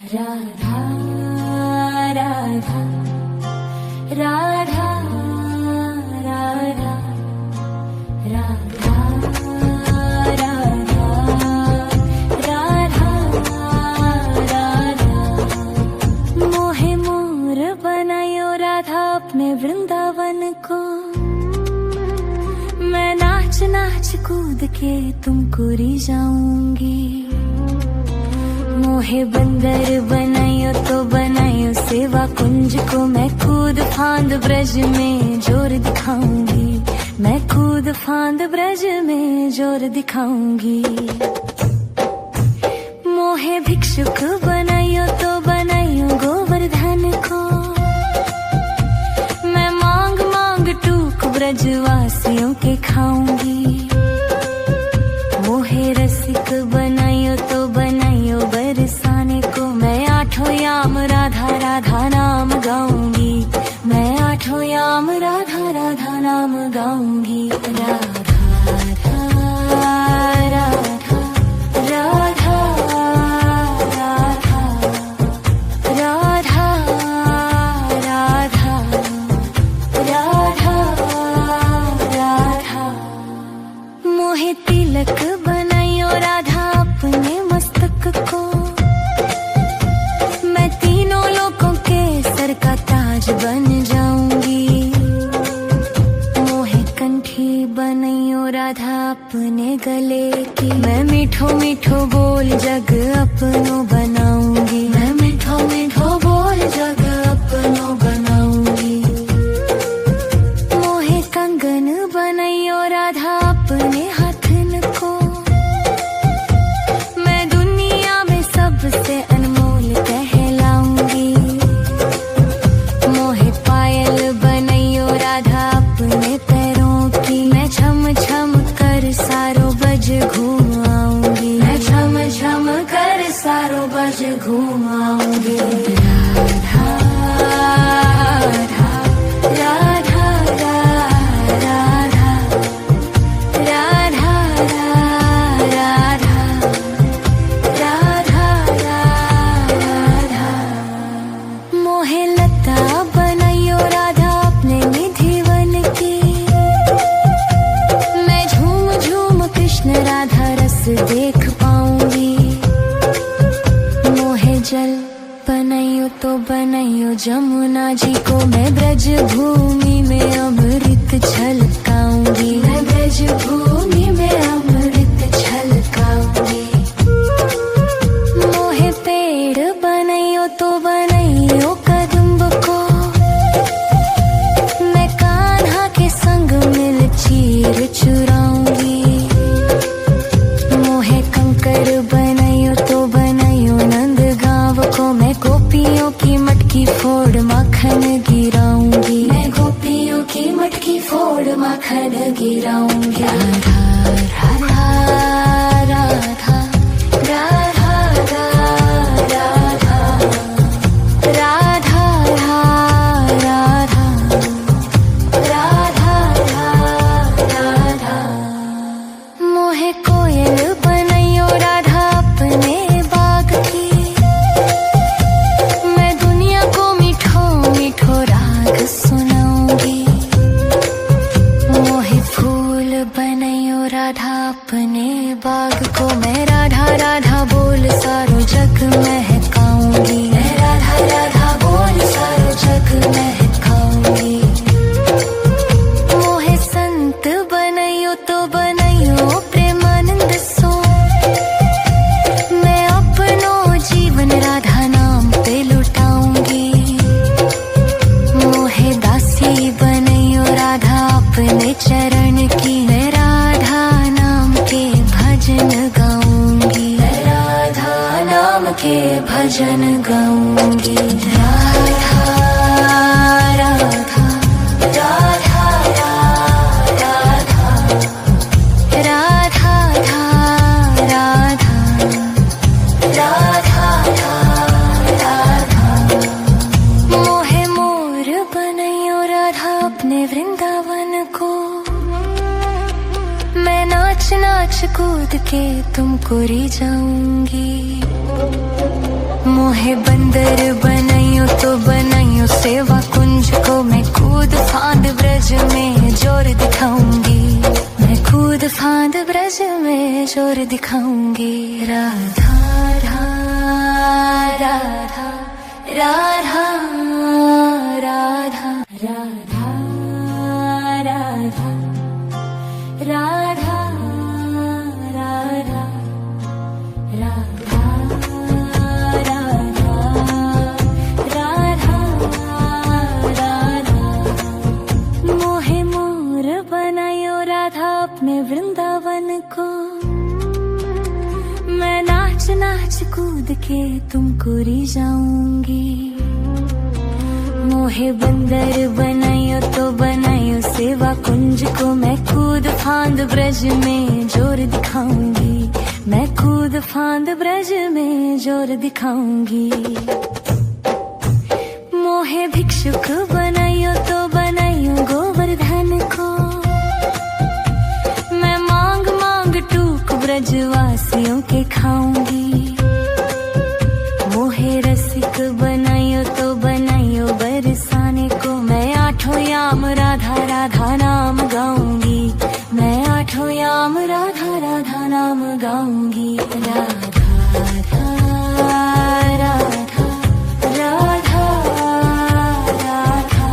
राधा राधा राधा राधा राधा राधा राधा राधा मोहे मोर बनायो राधा अपने वृंदावन को। मैं नाच नाच कूद के तुमको रिझाऊंगी। मोहे बंदर बनायो तो बनायो सेवा कुंज को। मैं कूद फांद ब्रज में जोर दिखाऊंगी। मैं कूद फांद ब्रज में जोर दिखाऊंगी। मोहे भिक्षुक बनायो तो बनायो गोवर्धन को। मैं मांग मांग टूक ब्रजवासियों के खाऊंगी। मोहे रसिक बनायो तो बनायो बरसाने को। मैं आठों याम राधा राधा नाम गाऊंगी। मैं आठों याम राधा राधा नाम गाऊंगी। राधा राधा राधा राधा राधा राधा राधा राधा। मोहे तिलक बनायो राधा अपने मस्तक को। मैं तीनों लोगों के सर का ताज बन जाऊंगी। मोहे कंठी बनायो राधा अपने गले की। मैं मीठो मीठो बोल जग अपनो बनाऊंगी। मैं मीठो मीठो बोल जग अपनो बनाऊंगी। मोहे कंगन बनायो राधा अपने हाथन को। मैं दुनिया में सबसे अनमोल कहलाऊंगी। मोहे पायल बनायो राधा अपने पैरों की। मैं छम छम कर सारो बज घूम आऊंगी। मैं छम छम कर सारो बज घूम आऊंगी। राधा राधा राधा राधा राधा राधा राधा। मोहे लता बनायो राधा अपने निधिवन की। मैं झूम झूम कृष्ण राधा रस देख पाऊंगी। मोहे जल बनायो तो बनायो जमुना जी को। मैं ब्रज भूमि में अमृत छलकाऊंगी। मैं ब्रज भूमि में अमृत छलकाऊंगी। मोहे पेड़ बनायो तो बनायो कदम्ब को। मैं कान्हा के संग मिल चीर चुराऊंगी। मोहे कंकर बनायो तो बनायो नंद गांव को। मैं गोपियों की मटकी फोड़ माखन गिराऊंगी। मैं गोपियों की मटकी फोड़ माखन गिराऊंगी। राधा राधा राधा राधा राधा राधा राधा राधा राधा। मोहे कोयल बनायो राधा अपने बाग की। मैं दुनिया को मीठो मीठो राग सुनाऊंगी। मोहे फूल बनायो राधा अपने बाग को। मैं राधा राधा बोल सारो जग महकाऊंगी। मैं राधा राधा बोल सारो जग महकाऊंगी। मोहे संत बनायो तो बनायो प्रेमानंद सो। मैं अपनो जीवन राधा नाम पे लुटाऊंगी। मोहे दासी बनायो राधा अपने चरण की। मैं राधा नाम के भजन गाऊंगी। मैं राधा नाम के भजन गाऊंगी। राधा राधा राधा राधा राधा राधा राधा राधा। मोहे मोर बनायो राधा अपने वृंदावन को। मैं नाच नाच कूद के तुमको रिझाऊंगी। मोहे बंदर बनाइयो तो बनाइयो सेवा कुंज को, मैं कूद फांद ब्रज में जोर दिखाऊंगी, मैं कूद फांद ब्रज में जोर दिखाऊंगी। राधा राधा राधा राधा राधा राधा राधा राधा राधा राधा राधा। मोहे मोर बनायो राधा अपने वृंदावन को, मैं नाच नाच कूद के तुमको रिझाऊंगी। मोहे बंदर बनायो तो बनायो सेवा कुंज को, मैं कूद फांद ब्रज में जोर दिखाऊंगी, मैं कूद फांद ब्रज में जोर दिखाऊंगी। मोहे भिक्षुक बनायो तो बनायो गोवर्धन को, मैं मांग मांग टूक ब्रजवासियों के खाऊंगी। मोहे रसिक बनायो तो बनायो बरसाने को, मैं आठों याम राधा राधा नाम गाऊंगी, मैं आठों याम राधा राधा नाम गाऊंगी। राधा राधा राधा राधा राधा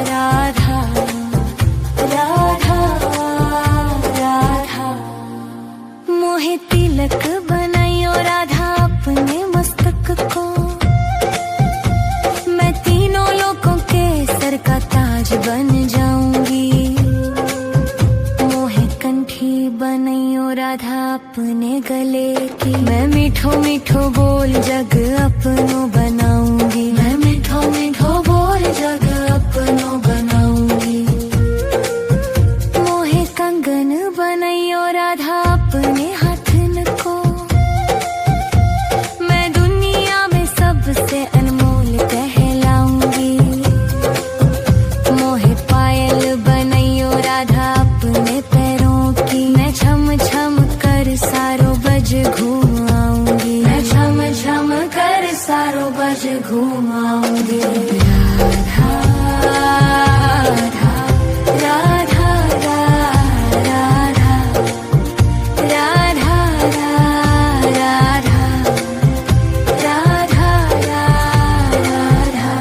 राधा राधा राधा। मोहे तिलक बनाइयो राधा अपने मस्तक को, मैं तीनों लोगों के सर का ताज बन जाऊंगी। मोहे कंठी बनाइयो राधा अपने गले की, मैं मीठो मीठो बोल जग अपनो बनाऊंगी, मैं मीठो मीठो बोल जग अपनो बनाऊंगी। मोहे कंगन बनाइयो राधा अपने हाथन को, मैं दुनिया में सबसे अनमोल कहलाऊंगी। मोहे पायल बनाइयो राधा अपने पैरों की, मैं छम छम कर सारो बज घूम आऊंगी, मैं छम छम कर सारो बज घूम आऊंगी। राधा राधा राधा राधा राधा राधा राधा राधा।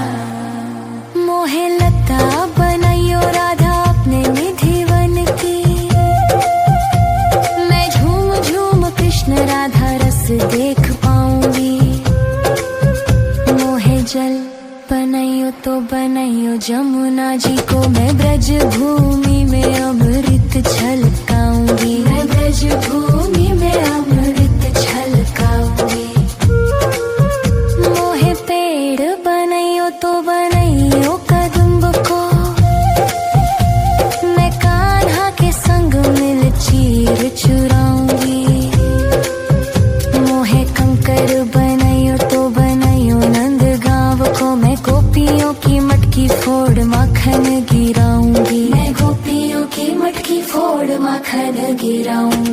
मोहे लता बनाइयो राधा अपने निधिवन की, मैं झूम झूम कृष्ण राधा रस देख पाऊंगी। मोहे जल बनाइयो तो बनाइयो जमुना जी को, मैं ब्रज भूमि में अमृत छलकाऊंगी, मैं ब्रज भूमि में अमृत छलकाऊंगी। मोहे पेड़ बनाइयो तो बनाइयो कदम्ब को, मैं कान्हा के संग मिल चीर चुराऊंगी। मोहे कंकर बनाइयो तो बनाइयो नंद गांव को, मैं गोपियों की मटकी फोड़ माखन गिराऊंगी, मैं गोपियों की मटकी फोड़ माखन गिराऊंगी।